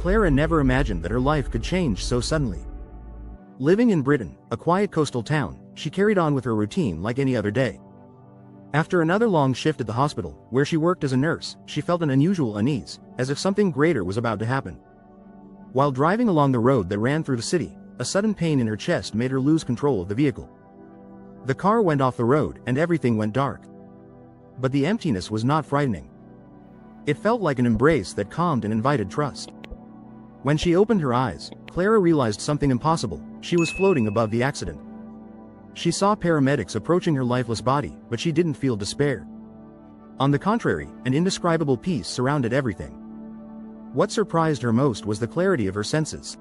Clara never imagined that her life could change so suddenly. Living in Britain, a quiet coastal town, she carried on with her routine like any other day. After another long shift at the hospital, where she worked as a nurse, she felt an unusual unease, as if something greater was about to happen. While driving along the road that ran through the city, a sudden pain in her chest made her lose control of the vehicle. The car went off the road and everything went dark. But the emptiness was not frightening. It felt like an embrace that calmed and invited trust. When she opened her eyes, Clara realized something impossible: she was floating above the accident. She saw paramedics approaching her lifeless body, but she didn't feel despair. On the contrary, an indescribable peace surrounded everything. What surprised her most was the clarity of her senses.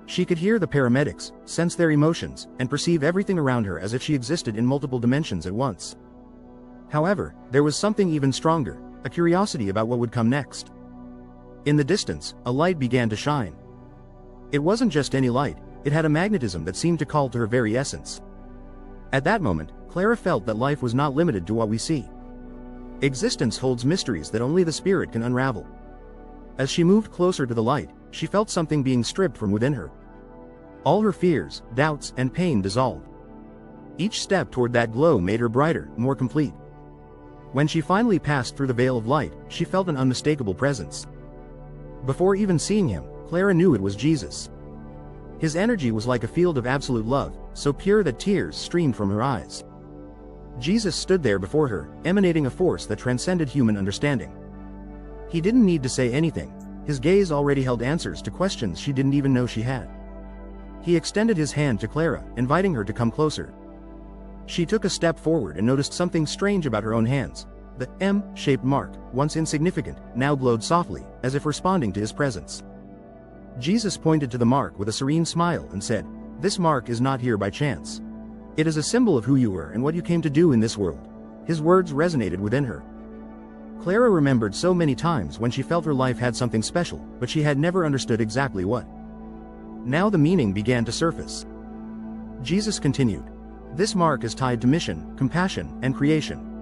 She could hear the paramedics, sense their emotions, and perceive everything around her as if she existed in multiple dimensions at once. However, there was something even stronger, a curiosity about what would come next. In the distance, a light began to shine. It wasn't just any light, it had a magnetism that seemed to call to her very essence. At that moment, Clara felt that life was not limited to what we see. Existence holds mysteries that only the spirit can unravel. As she moved closer to the light, she felt something being stripped from within her. All her fears, doubts, and pain dissolved. Each step toward that glow made her brighter, more complete. When she finally passed through the veil of light, she felt an unmistakable presence. Before even seeing him, Clara knew it was Jesus. His energy was like a field of absolute love, so pure that tears streamed from her eyes. Jesus stood there before her, emanating a force that transcended human understanding. He didn't need to say anything. His gaze already held answers to questions she didn't even know she had. He extended his hand to Clara, inviting her to come closer. She took a step forward and noticed something strange about her own hands. The M-shaped mark, once insignificant, now glowed softly, as if responding to his presence. Jesus pointed to the mark with a serene smile and said, "This mark is not here by chance. It is a symbol of who you were and what you came to do in this world." His words resonated within her. Clara remembered so many times when she felt her life had something special, but she had never understood exactly what. Now the meaning began to surface. Jesus continued, "This mark is tied to mission, compassion, and creation.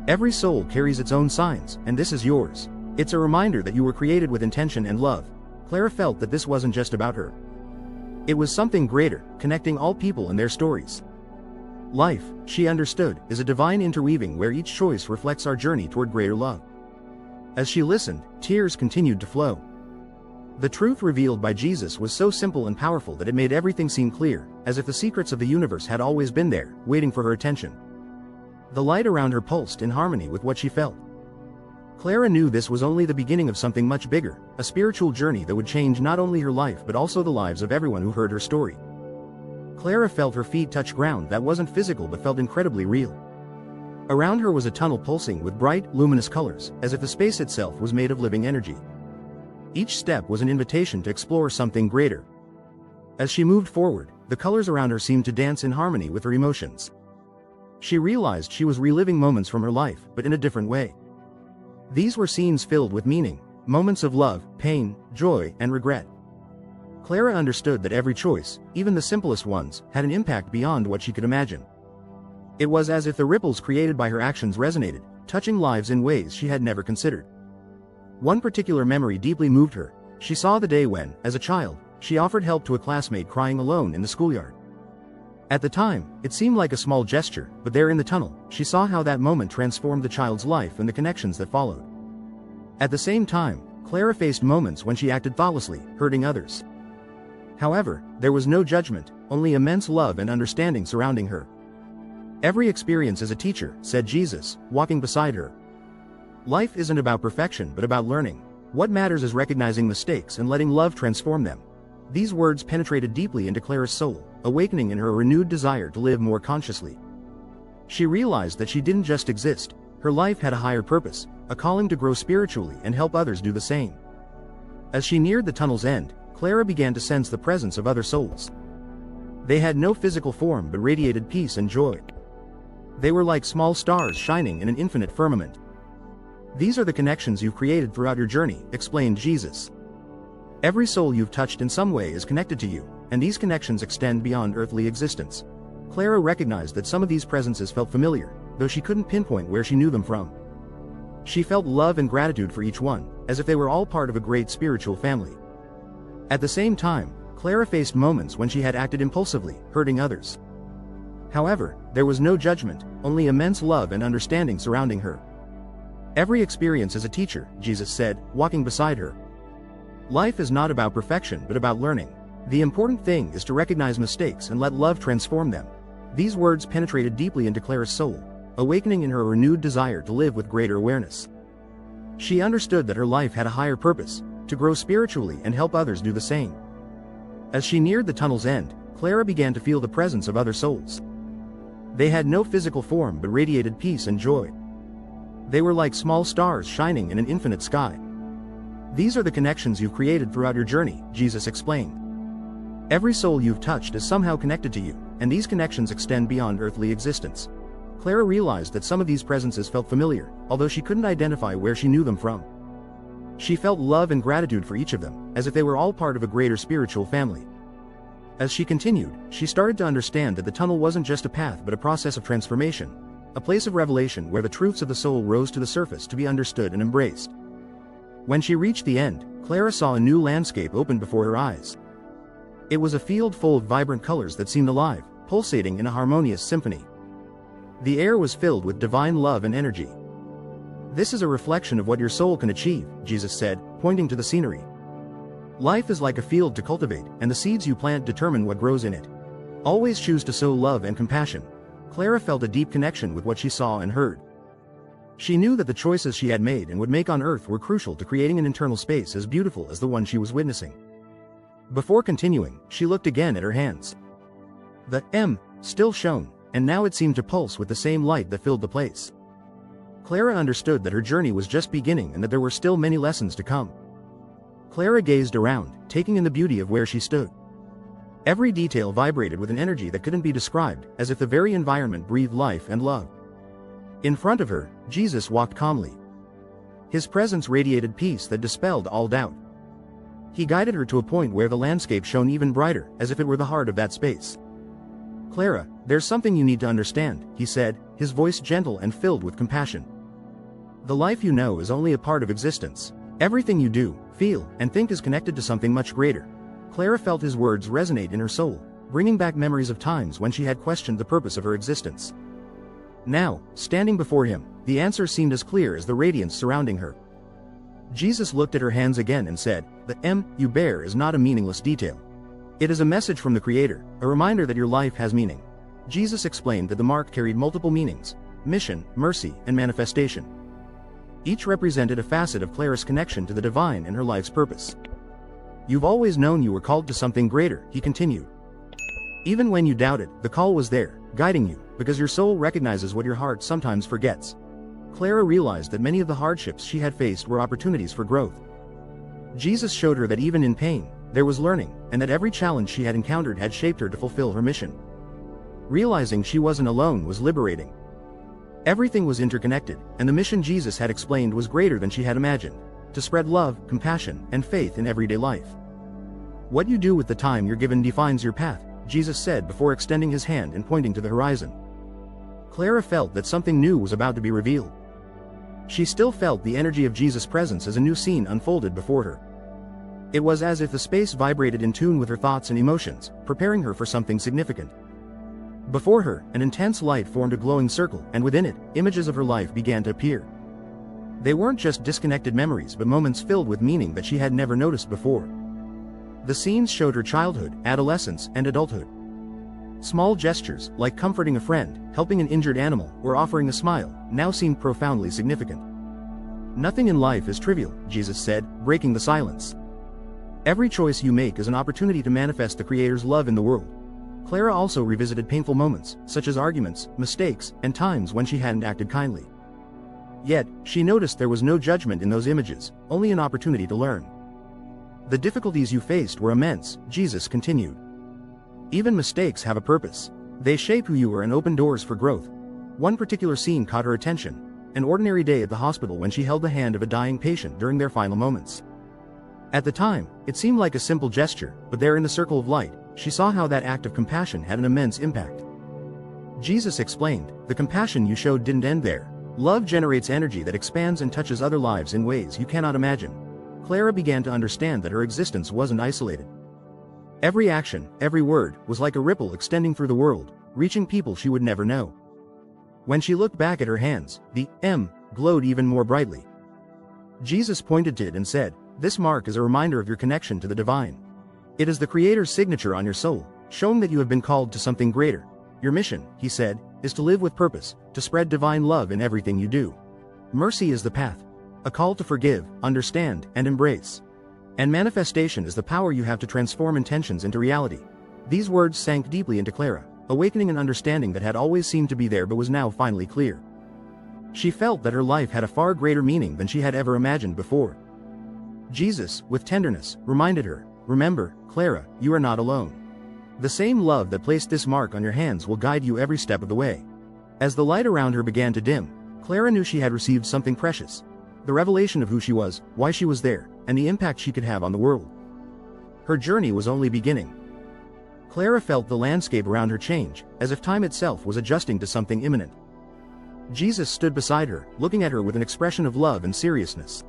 Every soul carries its own signs, and this is yours. It's a reminder that you were created with intention and love." Clara felt that this wasn't just about her. It was something greater, connecting all people and their stories. Life, she understood, is a divine interweaving where each choice reflects our journey toward greater love. As she listened, tears continued to flow. The truth revealed by Jesus was so simple and powerful that it made everything seem clear, as if the secrets of the universe had always been there, waiting for her attention. The light around her pulsed in harmony with what she felt. Clara knew this was only the beginning of something much bigger, a spiritual journey that would change not only her life but also the lives of everyone who heard her story. Clara felt her feet touch ground that wasn't physical but felt incredibly real. Around her was a tunnel pulsing with bright, luminous colors, as if the space itself was made of living energy. Each step was an invitation to explore something greater. As she moved forward, the colors around her seemed to dance in harmony with her emotions. She realized she was reliving moments from her life, but in a different way. These were scenes filled with meaning, moments of love, pain, joy, and regret. Clara understood that every choice, even the simplest ones, had an impact beyond what she could imagine. It was as if the ripples created by her actions resonated, touching lives in ways she had never considered. One particular memory deeply moved her. She saw the day when, as a child, she offered help to a classmate crying alone in the schoolyard. At the time, it seemed like a small gesture, but there in the tunnel, she saw how that moment transformed the child's life and the connections that followed. At the same time, Clara faced moments when she acted thoughtlessly, hurting others. However, there was no judgment, only immense love and understanding surrounding her. "Every experience is a teacher," said Jesus, walking beside her. "Life isn't about perfection but about learning. What matters is recognizing mistakes and letting love transform them." These words penetrated deeply into Clara's soul, awakening in her a renewed desire to live more consciously. She realized that she didn't just exist, her life had a higher purpose, a calling to grow spiritually and help others do the same. As she neared the tunnel's end, Clara began to sense the presence of other souls. They had no physical form but radiated peace and joy. They were like small stars shining in an infinite firmament. "These are the connections you've created throughout your journey," explained Jesus. "Every soul you've touched in some way is connected to you, and these connections extend beyond earthly existence." Clara recognized that some of these presences felt familiar, though she couldn't pinpoint where she knew them from. She felt love and gratitude for each one, as if they were all part of a great spiritual family. At the same time, Clara faced moments when she had acted impulsively, hurting others. However, there was no judgment, only immense love and understanding surrounding her. Every experience is a teacher, Jesus said, walking beside her. Life is not about perfection but about learning. The important thing is to recognize mistakes and let love transform them. These words penetrated deeply into Clara's soul, awakening in her a renewed desire to live with greater awareness. She understood that her life had a higher purpose, to grow spiritually and help others do the same. As she neared the tunnel's end, Clara began to feel the presence of other souls. They had no physical form but radiated peace and joy. They were like small stars shining in an infinite sky. These are the connections you've created throughout your journey, Jesus explained. Every soul you've touched is somehow connected to you, and these connections extend beyond earthly existence. Clara realized that some of these presences felt familiar, although she couldn't identify where she knew them from. She felt love and gratitude for each of them, as if they were all part of a greater spiritual family. As she continued, she started to understand that the tunnel wasn't just a path but a process of transformation, a place of revelation where the truths of the soul rose to the surface to be understood and embraced. When she reached the end, Clara saw a new landscape open before her eyes. It was a field full of vibrant colors that seemed alive, pulsating in a harmonious symphony. The air was filled with divine love and energy. This is a reflection of what your soul can achieve, Jesus said, pointing to the scenery. Life is like a field to cultivate, and the seeds you plant determine what grows in it. Always choose to sow love and compassion. Clara felt a deep connection with what she saw and heard. She knew that the choices she had made and would make on Earth were crucial to creating an internal space as beautiful as the one she was witnessing. Before continuing, she looked again at her hands. The M still shone, and now it seemed to pulse with the same light that filled the place. Clara understood that her journey was just beginning and that there were still many lessons to come. Clara gazed around, taking in the beauty of where she stood. Every detail vibrated with an energy that couldn't be described, as if the very environment breathed life and love. In front of her, Jesus walked calmly. His presence radiated peace that dispelled all doubt. He guided her to a point where the landscape shone even brighter, as if it were the heart of that space. Clara, there's something you need to understand, he said, his voice gentle and filled with compassion. The life you know is only a part of existence. Everything you do, feel, and think is connected to something much greater. Clara felt his words resonate in her soul, bringing back memories of times when she had questioned the purpose of her existence. Now, standing before him, the answer seemed as clear as the radiance surrounding her. Jesus looked at her hands again and said, "The M you bear is not a meaningless detail. It is a message from the Creator, a reminder that your life has meaning." Jesus explained that the mark carried multiple meanings: mission, mercy, and manifestation. Each represented a facet of Clara's connection to the divine and her life's purpose. "You've always known you were called to something greater," he continued. "Even when you doubted, the call was there, guiding you, because your soul recognizes what your heart sometimes forgets." Clara realized that many of the hardships she had faced were opportunities for growth. Jesus showed her that even in pain, there was learning, and that every challenge she had encountered had shaped her to fulfill her mission. Realizing she wasn't alone was liberating. Everything was interconnected, and the mission Jesus had explained was greater than she had imagined: to spread love, compassion, and faith in everyday life. "What you do with the time you're given defines your path," Jesus said before extending his hand and pointing to the horizon. Clara felt that something new was about to be revealed. She still felt the energy of Jesus' presence as a new scene unfolded before her. It was as if the space vibrated in tune with her thoughts and emotions, preparing her for something significant. Before her, an intense light formed a glowing circle, and within it, images of her life began to appear. They weren't just disconnected memories but moments filled with meaning that she had never noticed before. The scenes showed her childhood, adolescence, and adulthood. Small gestures, like comforting a friend, helping an injured animal, or offering a smile, now seemed profoundly significant. "Nothing in life is trivial," Jesus said, breaking the silence. "Every choice you make is an opportunity to manifest the Creator's love in the world." Clara also revisited painful moments, such as arguments, mistakes, and times when she hadn't acted kindly. Yet, she noticed there was no judgment in those images, only an opportunity to learn. "The difficulties you faced were immense," Jesus continued. "Even mistakes have a purpose. They shape who you are and open doors for growth." One particular scene caught her attention: an ordinary day at the hospital when she held the hand of a dying patient during their final moments. At the time, it seemed like a simple gesture, but there in the circle of light, she saw how that act of compassion had an immense impact. Jesus explained, "The compassion you showed didn't end there. Love generates energy that expands and touches other lives in ways you cannot imagine." Clara began to understand that her existence wasn't isolated. Every action, every word, was like a ripple extending through the world, reaching people she would never know. When she looked back at her hands, the M glowed even more brightly. Jesus pointed to it and said, "This mark is a reminder of your connection to the divine. It is the Creator's signature on your soul, showing that you have been called to something greater. Your mission," he said, "is to live with purpose, to spread divine love in everything you do. Mercy is the path, a call to forgive, understand, and embrace. And manifestation is the power you have to transform intentions into reality." These words sank deeply into Clara, awakening an understanding that had always seemed to be there but was now finally clear. She felt that her life had a far greater meaning than she had ever imagined before. Jesus, with tenderness, reminded her, "Remember, Clara, you are not alone. The same love that placed this mark on your hands will guide you every step of the way." As the light around her began to dim, Clara knew she had received something precious. The revelation of who she was, why she was there, and the impact she could have on the world. Her journey was only beginning. Clara felt the landscape around her change, as if time itself was adjusting to something imminent. Jesus stood beside her, looking at her with an expression of love and seriousness.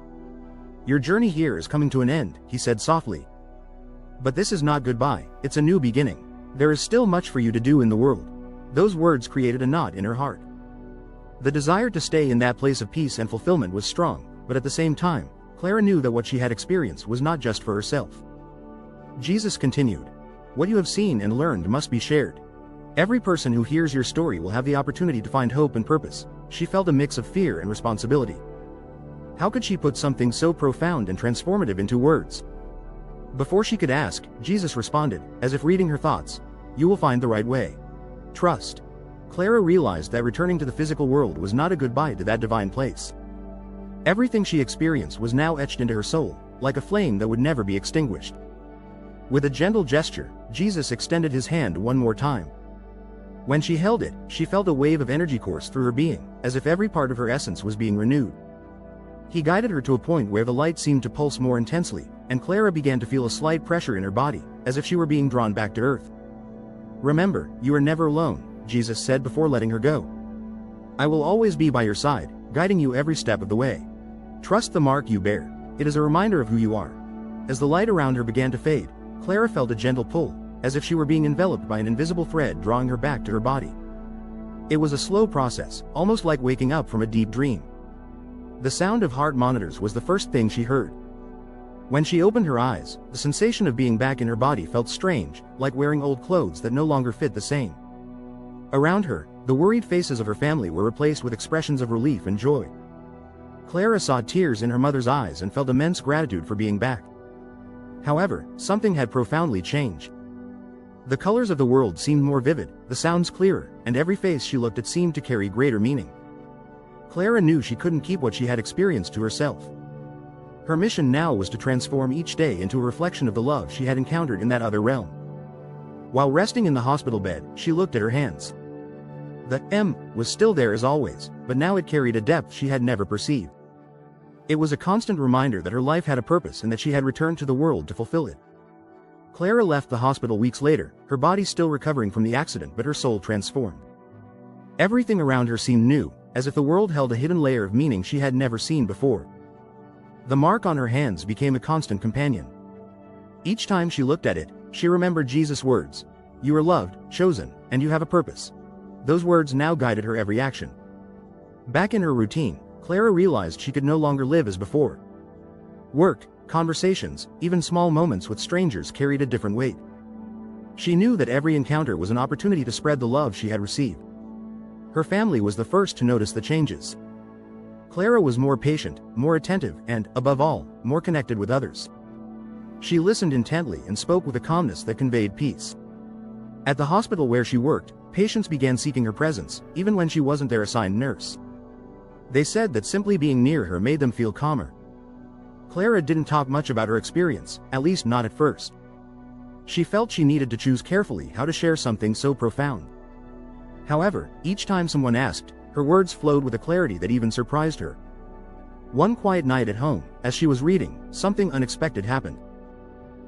"Your journey here is coming to an end," he said softly. "But this is not goodbye, it's a new beginning. There is still much for you to do in the world." Those words created a knot in her heart. The desire to stay in that place of peace and fulfillment was strong, but at the same time, Clara knew that what she had experienced was not just for herself. Jesus continued, "What you have seen and learned must be shared. Every person who hears your story will have the opportunity to find hope and purpose." She felt a mix of fear and responsibility. How could she put something so profound and transformative into words? Before she could ask, Jesus responded, as if reading her thoughts, "You will find the right way. Trust." Clara realized that returning to the physical world was not a goodbye to that divine place. Everything she experienced was now etched into her soul, like a flame that would never be extinguished. With a gentle gesture, Jesus extended his hand one more time. When she held it, she felt a wave of energy course through her being, as if every part of her essence was being renewed. He guided her to a point where the light seemed to pulse more intensely, and Clara began to feel a slight pressure in her body, as if she were being drawn back to earth. "Remember, you are never alone," Jesus said before letting her go. "I will always be by your side, guiding you every step of the way. Trust the mark you bear. It is a reminder of who you are." As the light around her began to fade, Clara felt a gentle pull, as if she were being enveloped by an invisible thread drawing her back to her body. It was a slow process, almost like waking up from a deep dream. The sound of heart monitors was the first thing she heard. When she opened her eyes, the sensation of being back in her body felt strange, like wearing old clothes that no longer fit the same. Around her, the worried faces of her family were replaced with expressions of relief and joy. Clara saw tears in her mother's eyes and felt immense gratitude for being back. However, something had profoundly changed. The colors of the world seemed more vivid, the sounds clearer, and every face she looked at seemed to carry greater meaning. Clara knew she couldn't keep what she had experienced to herself. Her mission now was to transform each day into a reflection of the love she had encountered in that other realm. While resting in the hospital bed, she looked at her hands. The M was still there as always, but now it carried a depth she had never perceived. It was a constant reminder that her life had a purpose and that she had returned to the world to fulfill it. Clara left the hospital weeks later, her body still recovering from the accident but her soul transformed. Everything around her seemed new, as if the world held a hidden layer of meaning she had never seen before. The mark on her hands became a constant companion. Each time she looked at it, she remembered Jesus' words, "You are loved, chosen, and you have a purpose." Those words now guided her every action. Back in her routine, Clara realized she could no longer live as before. Work, conversations, even small moments with strangers carried a different weight. She knew that every encounter was an opportunity to spread the love she had received. Her family was the first to notice the changes. Clara was more patient, more attentive, and, above all, more connected with others. She listened intently and spoke with a calmness that conveyed peace. At the hospital where she worked, patients began seeking her presence, even when she wasn't their assigned nurse. They said that simply being near her made them feel calmer. Clara didn't talk much about her experience, at least not at first. She felt she needed to choose carefully how to share something so profound. However, each time someone asked, her words flowed with a clarity that even surprised her. One quiet night at home, as she was reading, something unexpected happened.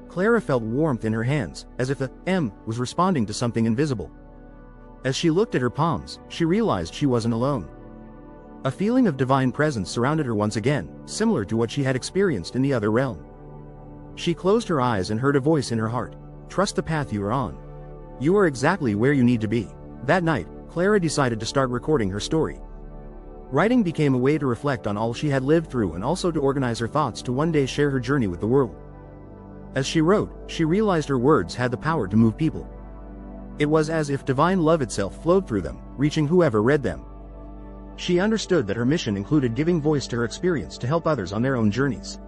Clara felt warmth in her hands, as if the M was responding to something invisible. As she looked at her palms, she realized she wasn't alone. A feeling of divine presence surrounded her once again, similar to what she had experienced in the other realm. She closed her eyes and heard a voice in her heart. Trust the path you are on. You are exactly where you need to be. That night, Clara decided to start recording her story. Writing became a way to reflect on all she had lived through and also to organize her thoughts to one day share her journey with the world. As she wrote, she realized her words had the power to move people. It was as if divine love itself flowed through them, reaching whoever read them. She understood that her mission included giving voice to her experience to help others on their own journeys.